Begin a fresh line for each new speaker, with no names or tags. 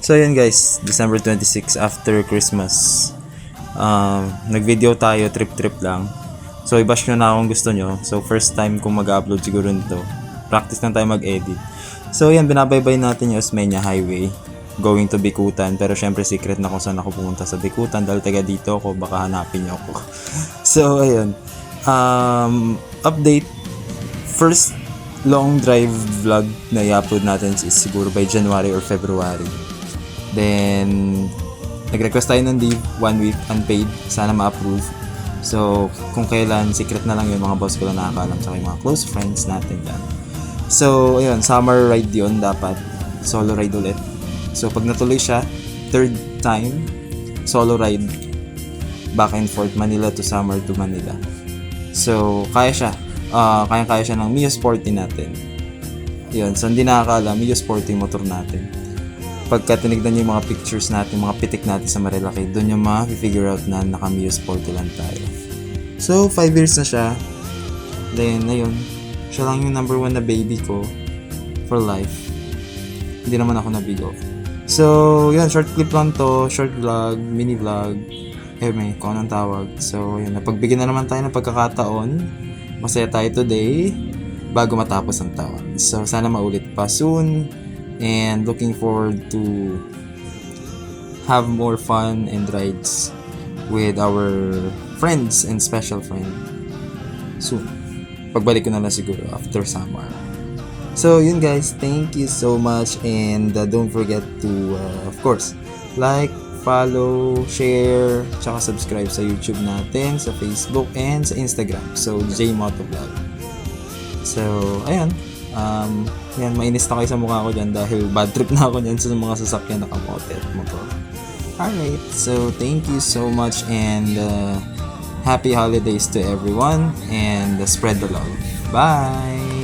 So yun guys, December 26 after Christmas. Nag-video tayo, trip-trip lang. So i-bash nyo na kung gusto nyo. So first time kong mag-upload siguro nito. Practice lang tayo mag-edit. So yan, binabaybay natin yung Osmeña Highway. Going to Bicutan. Pero syempre secret na kung saan ako pumunta sa Bicutan. Dahil taga dito ako, baka hanapin nyo ako. So ayun. Update. First long drive vlog na i-upload natin is siguro by January or February. Then, nag-request tayo ng leave, 1 week unpaid. Sana ma-approve. So, kung kailan, secret na lang yun. Mga boss ko lang nakakaalam sa mga close friends natin yan. So, ayun, summer ride yun dapat. Solo ride ulit. So, pag natuloy siya, third time, solo ride. Back and forth, Manila to Summer to Manila. So, kaya siya. Kaya siya ng Mio Sporty natin. Yun, so hindi nakakaalam, Mio Sporty motor natin. Pagka tinignan nyo yung mga pictures natin, mga pitik natin sa Marilaki, doon yung ma-figure out na naka-Mio Sporty lang tayo. So, 5 years na siya. Then, ayun, siya lang yung number 1 na baby ko for life. Hindi naman ako na big off. So, yun, short clip lang to, short vlog, mini vlog, may kung anong tawag. So, yun, napagbigyan na naman tayo ng pagkakataon. Masaya tayo today bago matapos ang taon. So, sana maulit pa soon. And looking forward to have more fun and rides with our friends and special friend soon. Pagbalik ko na lang siguro after summer. So yun guys, thank you so much, and don't forget to of course like, follow, share, tsaka subscribe sa YouTube natin, sa Facebook, and sa Instagram. So JMotovlog. So ayun. Yan, mainis na kayo sa mukha ko dyan dahil bad trip na ako dyan sa mga sasakyan na kamote at motor. Alright, so thank you so much, and happy holidays to everyone, and spread the love. Bye!